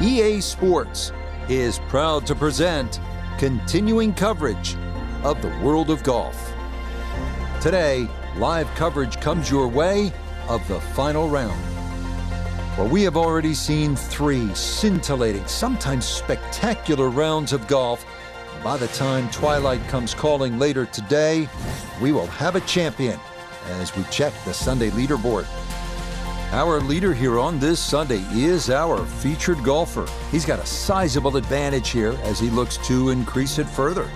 EA Sports is proud to present continuing coverage of the world of golf. Today, live coverage comes your way of the final round. Well, we have already seen 3 scintillating, sometimes spectacular rounds of golf. By the time twilight comes calling later today, we will have a champion as we check the Sunday leaderboard. Our leader here on this Sunday is our featured golfer. He's got a sizable advantage here as he looks to increase it further.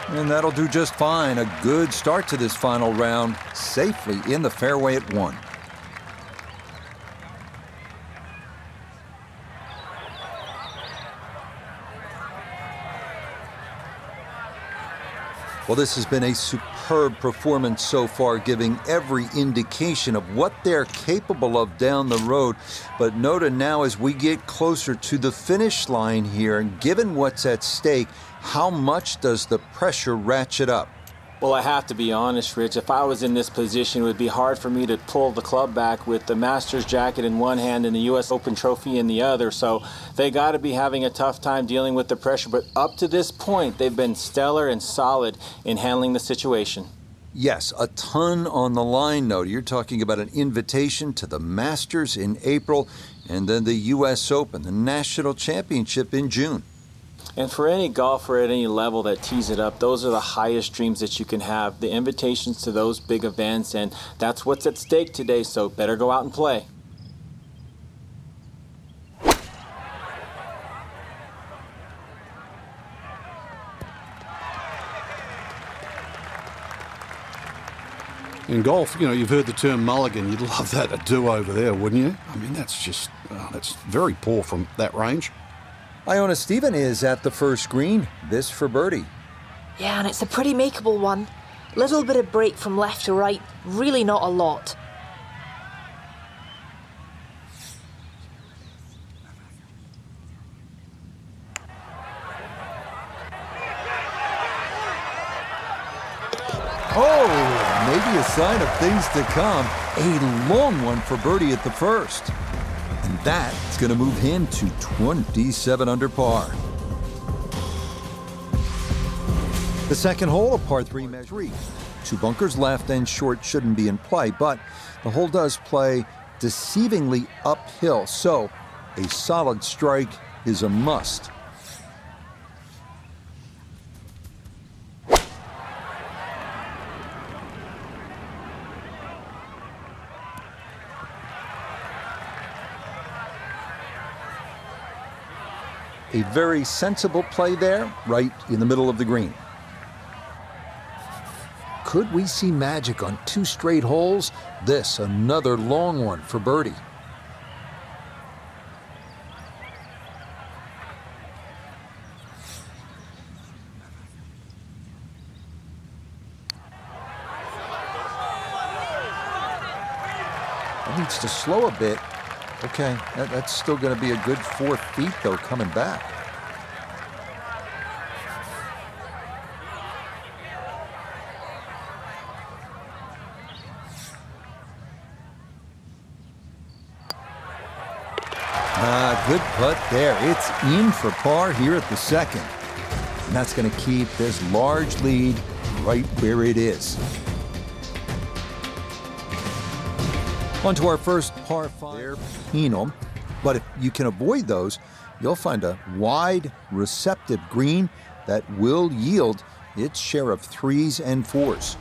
And that'll do just fine. A good start to this final round, safely in the fairway at 1. Well, this has been a superb performance so far, giving every indication of what they're capable of down the road. But note now as we get closer to the finish line here, and given what's at stake, how much does the pressure ratchet up? Well, I have to be honest, Rich. If I was in this position, it would be hard for me to pull the club back with the Masters jacket in one hand and the U.S. Open trophy in the other. So they got to be having a tough time dealing with the pressure. But up to this point, they've been stellar and solid in handling the situation. Yes, a ton on the line, though. You're talking about an invitation to the Masters in April and then the U.S. Open, the National Championship in June. And for any golfer at any level that tees it up, those are the highest dreams that you can have, the invitations to those big events, and that's what's at stake today, so better go out and play. In golf, you know, you've heard the term mulligan. You'd love that, a do-over there, wouldn't you? I mean, that's just, that's very poor from that range. Iona Stephen is at the first green. This for birdie. Yeah, and it's a pretty makeable one. Little bit of break from left to right, really not a lot. Oh, maybe a sign of things to come. A long one for birdie at the first. And that's going to move him to 27 under par. The second hole, a par 3 measure. 2 bunkers left and short shouldn't be in play, but the hole does play deceivingly uphill, so a solid strike is a must. A very sensible play there, right in the middle of the green. Could we see magic on 2 straight holes? This, another long one for birdie. It needs to slow a bit. Okay, that's still going to be a good 4 feet, though, coming back. Good putt there. It's in for par here at the second. And that's going to keep this large lead right where it is. On to our first par 5 there, penal. But if you can avoid those, you'll find a wide, receptive green that will yield its share of 3s and 4s.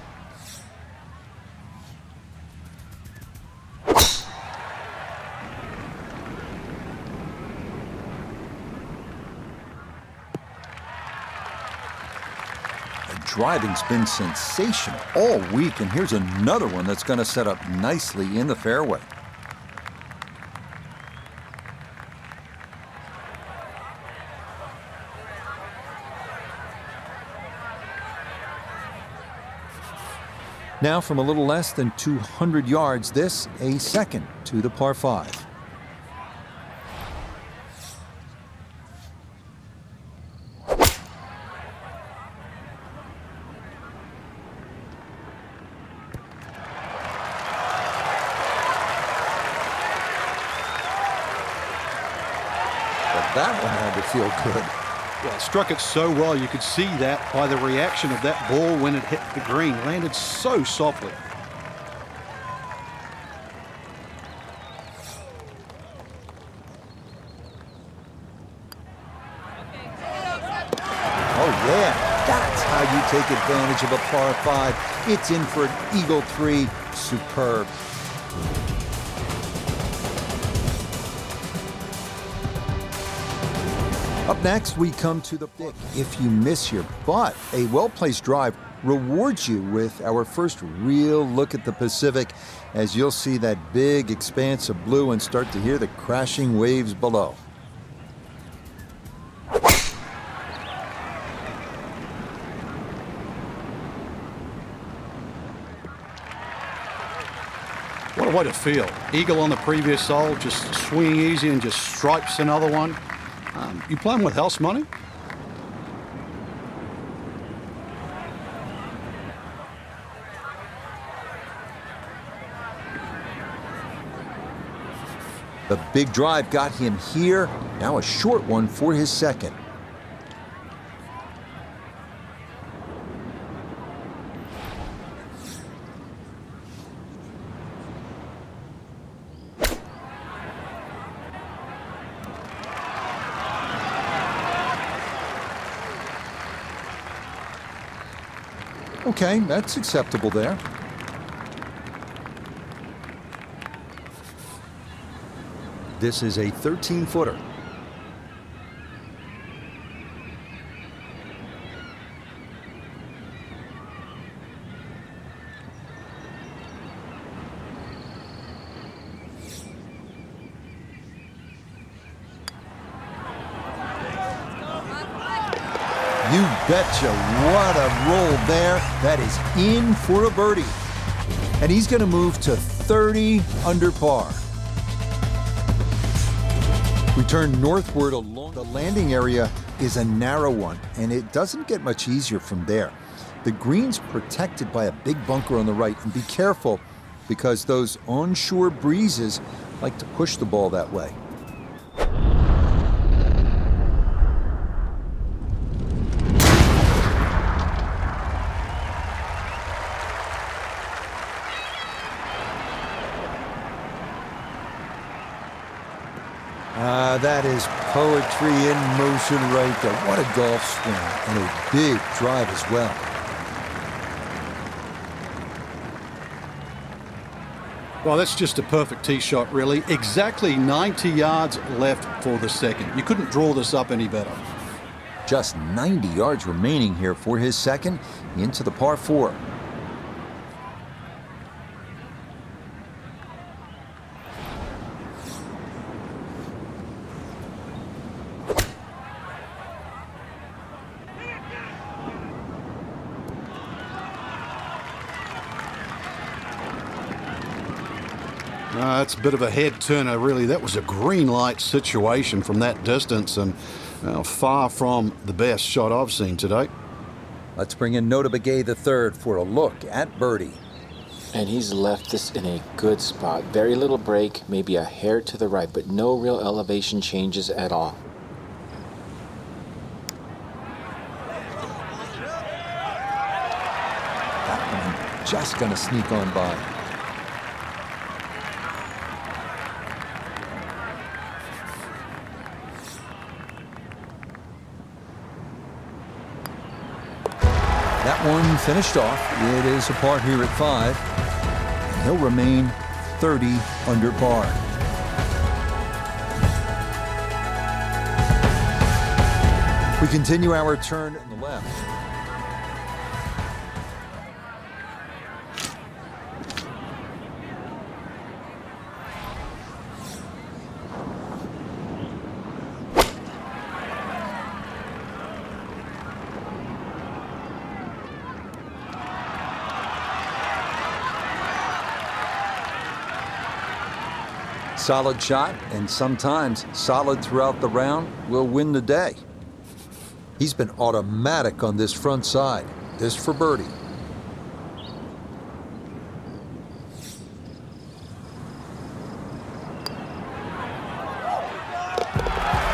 driving's been sensational all week, and here's another one that's going to set up nicely in the fairway. Now from a little less than 200 yards, this a second to the par 5. That one had to feel good. Well, it struck it so well, you could see that by the reaction of that ball when it hit the green. Landed so softly. Oh, yeah. That's how you take advantage of a par 5. It's in for an eagle 3. Superb. Up next, we come to the pick if you miss here, but a well-placed drive rewards you with our first real look at the Pacific, as you'll see that big expanse of blue and start to hear the crashing waves below. What a way to feel. Eagle on the previous hole, just swinging easy and just stripes another one. You playing with house money? The big drive got him here. Now a short one for his second. Okay, that's acceptable there. This is a 13-footer. You betcha, what a roll there. That is in for a birdie. And he's going to move to 30 under par. We turn northward along. The landing area is a narrow one, and it doesn't get much easier from there. The green's protected by a big bunker on the right, and be careful because those onshore breezes like to push the ball that way. That is poetry in motion right there. What a golf swing, and a big drive as well. Well, that's just a perfect tee shot, really. Exactly 90 yards left for the second. You couldn't draw this up any better. Just 90 yards remaining here for his second into the par 4. That's a bit of a head turner, really. That was a green light situation from that distance, and far from the best shot I've seen today. Let's bring in Nota Begay III for a look at birdie. And he's left this in a good spot. Very little break, maybe a hair to the right, but no real elevation changes at all. That one just going to sneak on by. That one finished off. It is a par here at 5. And he'll remain 30 under par. We continue our turn on the left. solid shot, and sometimes solid throughout the round, will win the day. He's been automatic on this front side. This for birdie.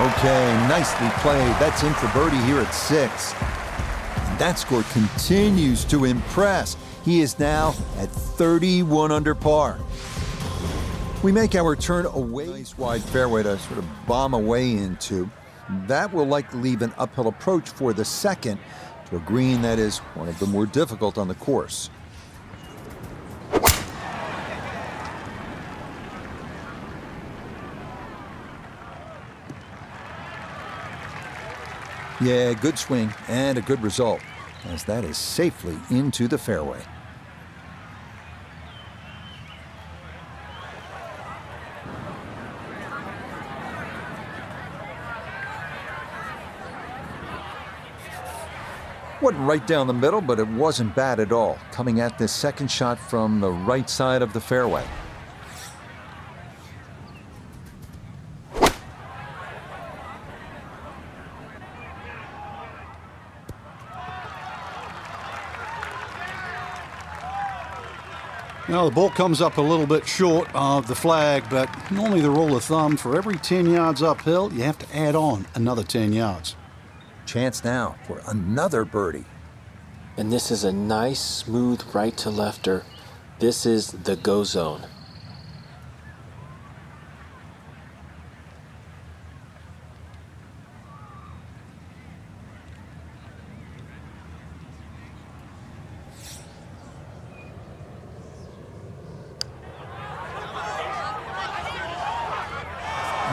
Okay, nicely played. That's in for birdie here at 6. And that score continues to impress. He is now at 31 under par. We make our turn away. Nice wide fairway to sort of bomb away into. That will likely leave an uphill approach for the second to a green that is one of the more difficult on the course. Yeah, good swing and a good result, as that is safely into the fairway. Wasn't right down the middle, but it wasn't bad at all, coming at this second shot from the right side of the fairway. Now, the ball comes up a little bit short of the flag, but normally the rule of thumb, for every 10 yards uphill, you have to add on another 10 yards. Chance now for another birdie. And this is a nice, smooth right to lefter. This is the go zone.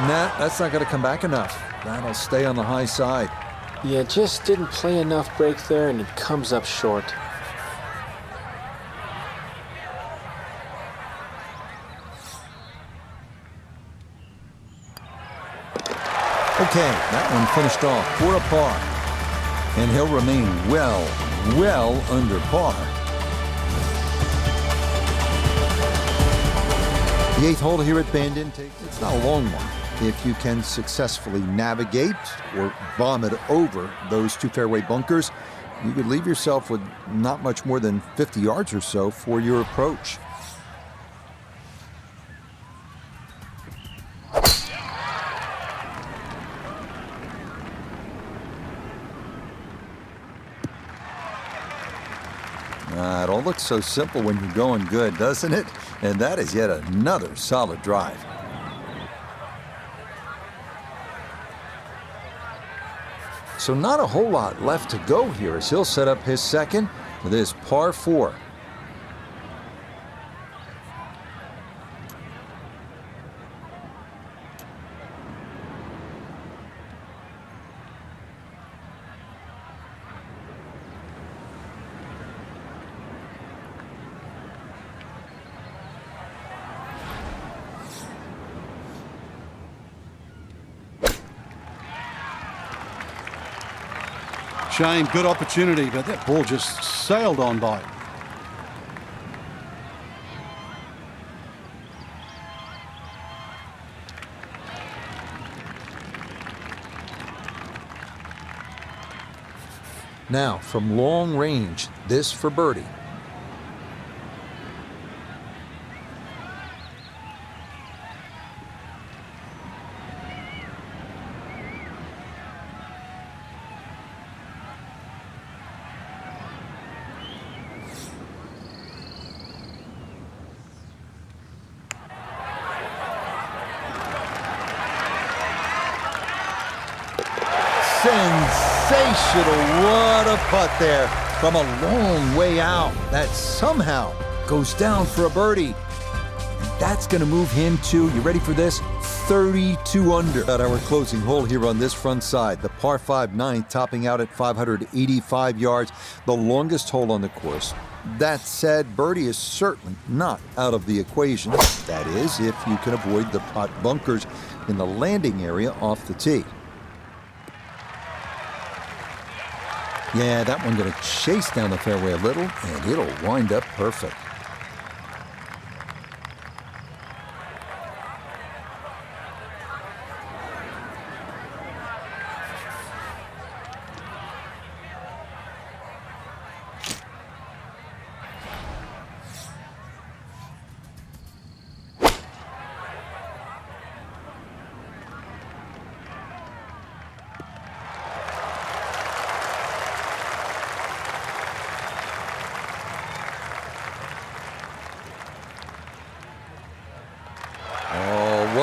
Nah, that's not going to come back enough. That'll stay on the high side. Yeah, just didn't play enough break there, and it comes up short. Okay, that one finished off for a par. And he'll remain well under par. The 8th hole here at Bandon, it's not a long one. If you can successfully navigate or bomb it over those two fairway bunkers, you could leave yourself with not much more than 50 yards or so for your approach. It all looks so simple when you're going good, doesn't it? And that is yet another solid drive. So not a whole lot left to go here as he'll set up his second with his par 4. Shane, good opportunity, but that ball just sailed on by. Now, from long range, this for birdie. Sensational, what a putt there from a long way out. That somehow goes down for a birdie. And that's going to move him to, you ready for this, 32 under. At our closing hole here on this front side, the par 5 9th topping out at 585 yards, the longest hole on the course. That said, birdie is certainly not out of the equation. That is, if you can avoid the pot bunkers in the landing area off the tee. Yeah, that one going to chase down the fairway a little, and it'll wind up perfect.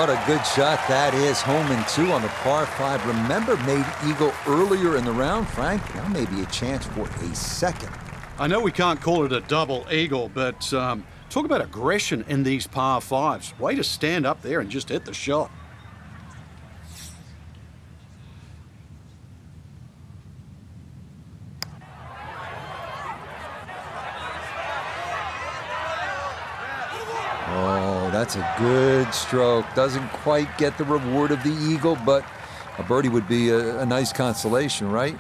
what a good shot that is. Home and 2 on the par 5. Remember, made eagle earlier in the round, Frank. Now maybe a chance for a second. I know we can't call it a double eagle, but talk about aggression in these par 5s. Way to stand up there and just hit the shot. Oh, that's a good stroke. Doesn't quite get the reward of the eagle, but a birdie would be a nice consolation, right?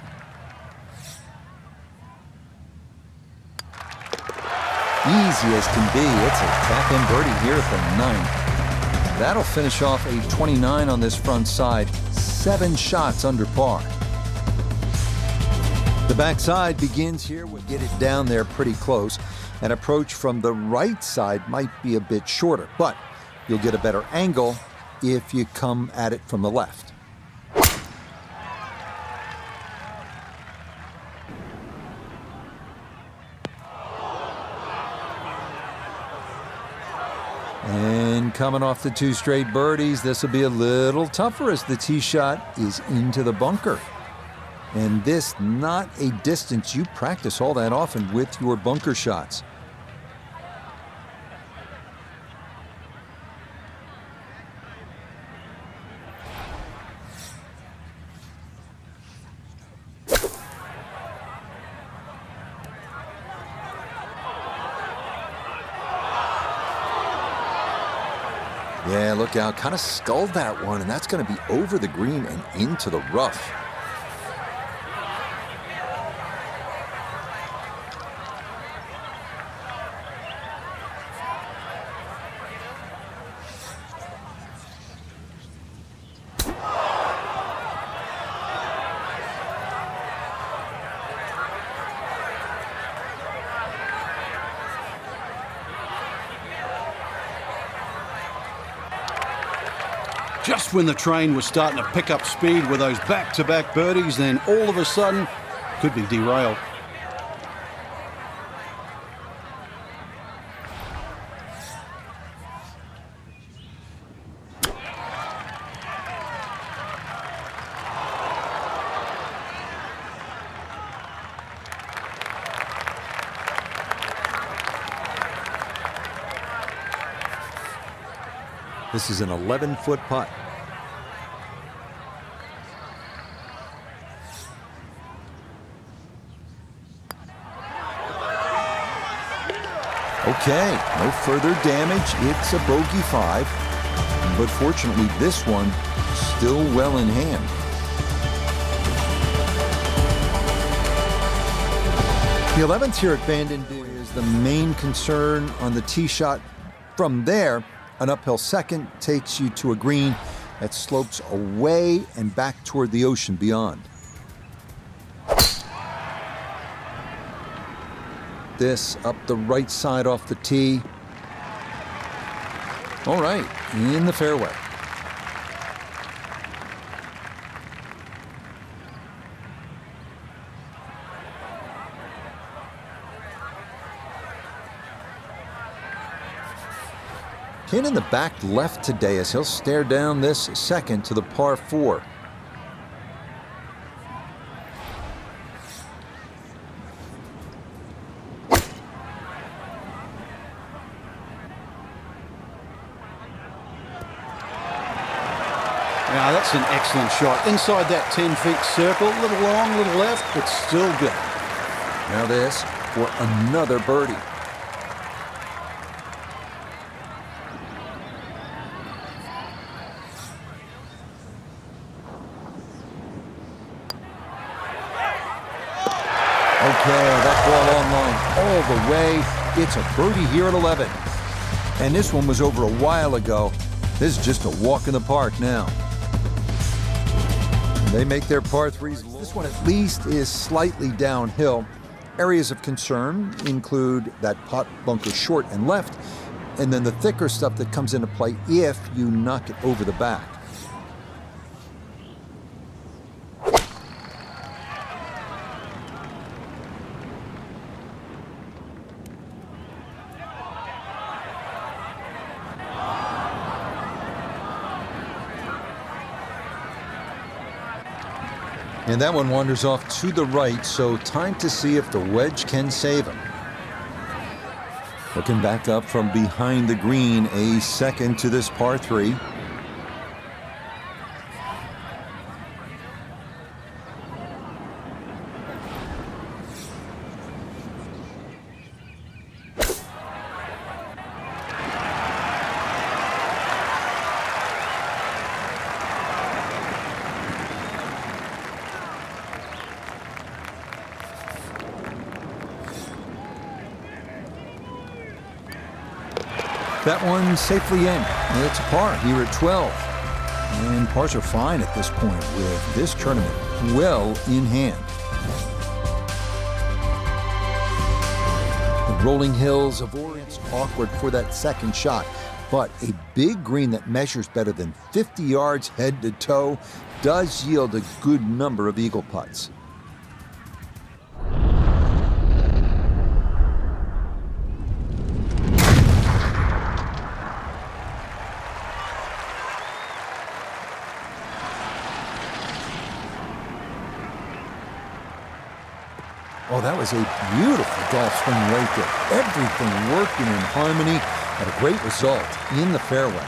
Easy as can be. It's a tap-in birdie here at the 9th. That'll finish off a 29 on this front side. 7 shots under par. The backside begins here. We'll get it down there pretty close. An approach from the right side might be a bit shorter, but you'll get a better angle if you come at it from the left. And coming off the 2 straight birdies, this will be a little tougher as the tee shot is into the bunker. And this not a distance you practice all that often with your bunker shots. Yeah, look out, kind of sculled that one, and that's going to be over the green and into the rough. Just when the train was starting to pick up speed with those back-to-back birdies, then all of a sudden, could be derailed. This is an 11-foot putt. Okay, no further damage. It's a bogey 5. But fortunately, this one still well in hand. The 11th here at Bandon is the main concern on the tee shot. From there, an uphill second takes you to a green that slopes away and back toward the ocean beyond. This up the right side off the tee. All right, in the fairway. Ken in the back left today as he'll stare down this second to the par 4. Now that's an excellent shot. Inside that 10-feet circle, a little long, a little left, but still good. Now this for another birdie. Okay, that ball on line all the way. It's a birdie here at 11. And this one was over a while ago. This is just a walk in the park now. They make their par 3s. This one at least is slightly downhill. Areas of concern include that pot bunker short and left, and then the thicker stuff that comes into play if you knock it over the back. And that one wanders off to the right, so time to see if the wedge can save him. Looking back up from behind the green, a second to this par 3. That one safely in. It's a par here at 12. And pars are fine at this point with this tournament well in hand. The rolling hills of Orion's awkward for that second shot, but a big green that measures better than 50 yards head to toe does yield a good number of eagle putts. Oh, that was a beautiful golf swing right there. Everything working in harmony and a great result in the fairway.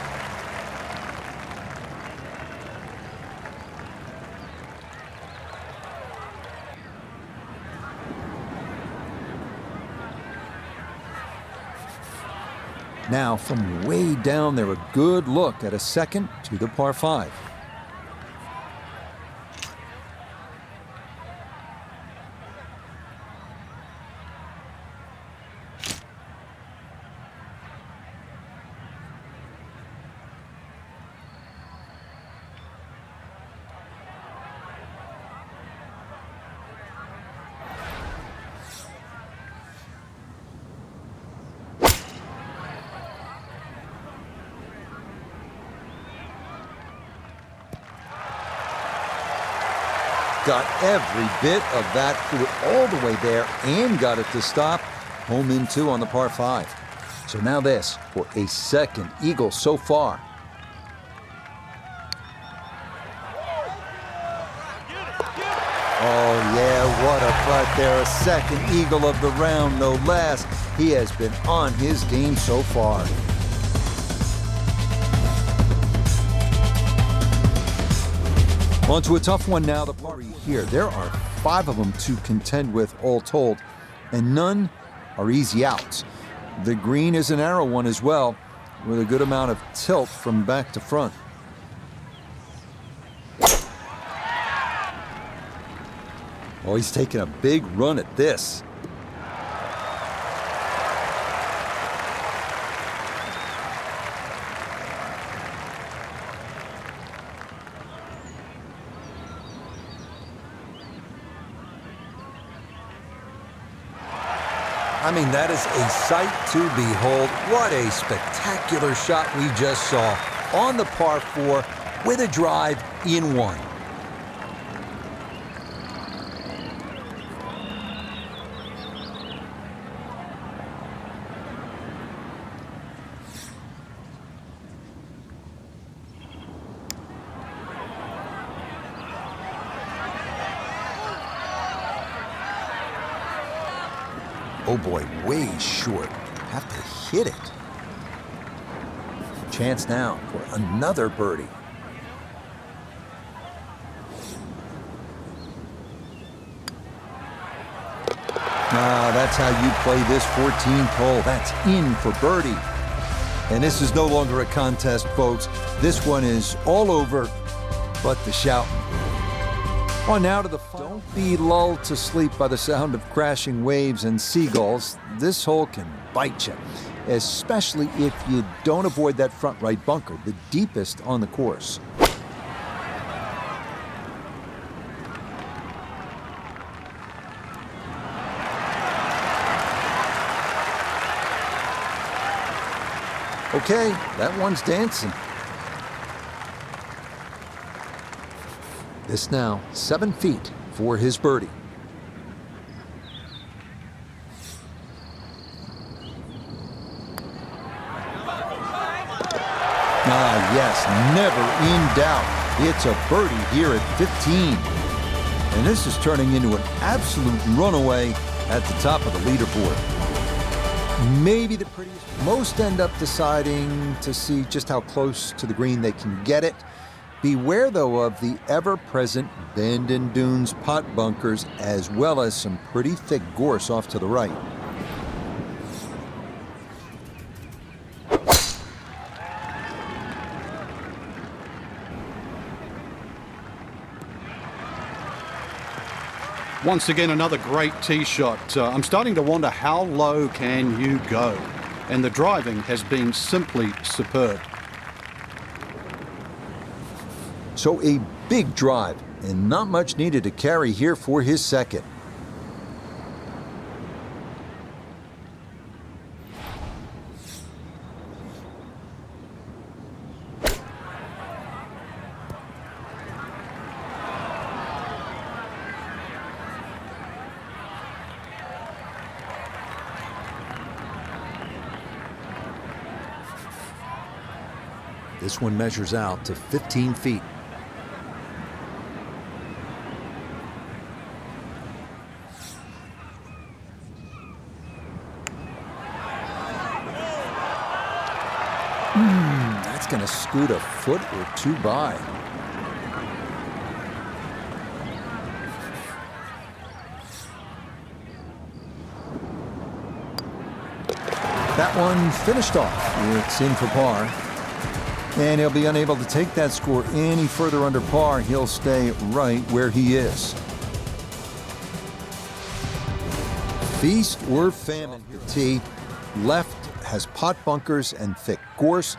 Now, from way down there, a good look at a second to the par 5. Got every bit of that, threw it all the way there and got it to stop. Home in 2 on the par 5. So now this for a second eagle so far. Oh yeah, what a putt there. A second eagle of the round, no less. He has been on his game so far. On to a tough one now, the par here. There are 5 of them to contend with all told, and none are easy outs. The green is a narrow one as well, with a good amount of tilt from back to front. Oh, he's taking a big run at this. I mean, that is a sight to behold. What a spectacular shot we just saw on the par 4 with a drive in 1. Oh boy, way short. Have to hit it. Chance now for another birdie. That's how you play this 14th hole. That's in for birdie. And this is no longer a contest, folks. This one is all over but the shouting. On now to the final. Don't be lulled to sleep by the sound of crashing waves and seagulls. This hole can bite you, especially if you don't avoid that front right bunker, the deepest on the course. Okay, that one's dancing. This now 7 feet for his birdie. Yes, never in doubt. It's a birdie here at 15. And this is turning into an absolute runaway at the top of the leaderboard. Maybe the prettiest. Most end up deciding to see just how close to the green they can get it. Beware, though, of the ever-present bend and dunes pot bunkers, as well as some pretty thick gorse off to the right. Once again, another great tee shot. I'm starting to wonder, how low can you go? And the driving has been simply superb. So a big drive, and not much needed to carry here for his second. This one measures out to 15 feet. That's going to scoot a foot or two by. That one finished off. It's in for par. And he'll be unable to take that score any further under par. He'll stay right where he is. Feast or famine. Tee left has pot bunkers and thick gorse.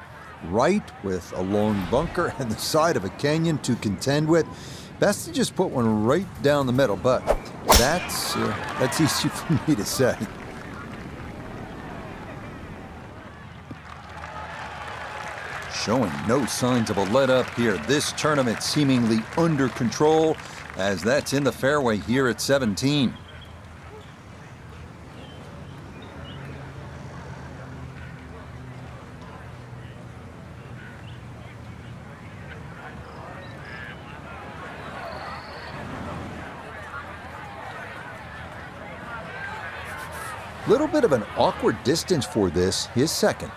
Right with a long bunker and the side of a canyon to contend with. Best to just put one right down the middle, but that's easy for me to say. Showing no signs of a let-up here. This tournament seemingly under control, as that's in the fairway here at 17. Little bit of an awkward distance for this, his second.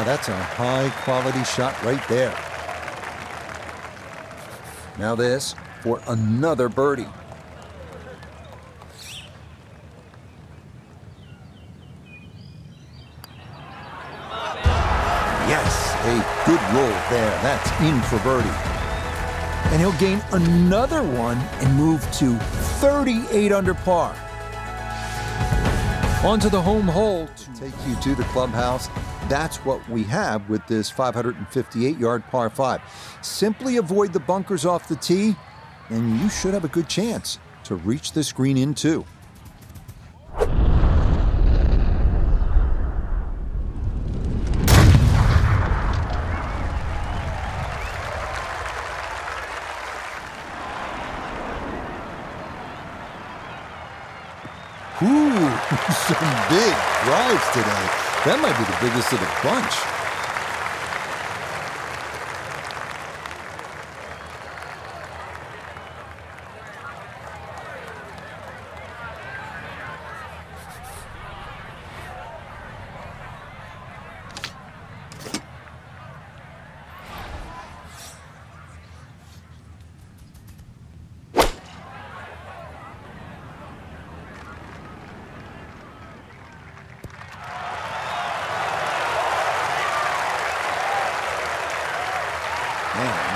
That's a high-quality shot right there. Now this for another birdie. Yes, a good roll there. That's in for birdie. And he'll gain another one and move to 38 under par. Onto the home hole to take you to the clubhouse. That's what we have with this 558-yard par 5. Simply avoid the bunkers off the tee, and you should have a good chance to reach this green in two. Some big drives today. That might be the biggest of the bunch.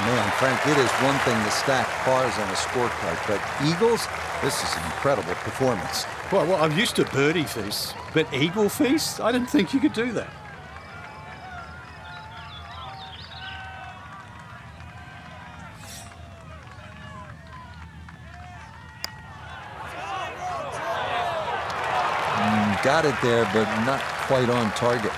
Man, Frank, it is one thing to stack pars on a scorecard, but Eagles, this is an incredible performance. Well, I'm used to birdie feasts, but eagle feast? I didn't think you could do that. Got it there, but not quite on target.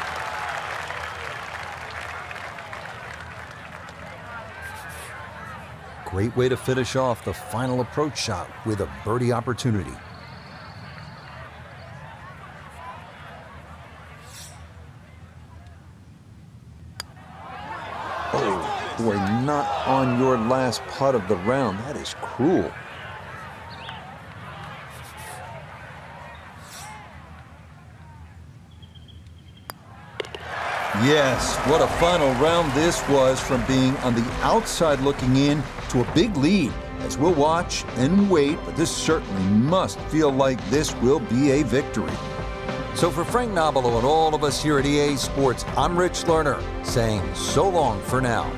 great way to finish off the final approach shot with a birdie opportunity. Oh, boy, not on your last putt of the round. That is cruel. Yes, what a final round this was, from being on the outside looking in to a big lead. As we'll watch and wait, but this certainly must feel like this will be a victory. So for Frank Nobilo and all of us here at EA Sports, I'm Rich Lerner, saying so long for now.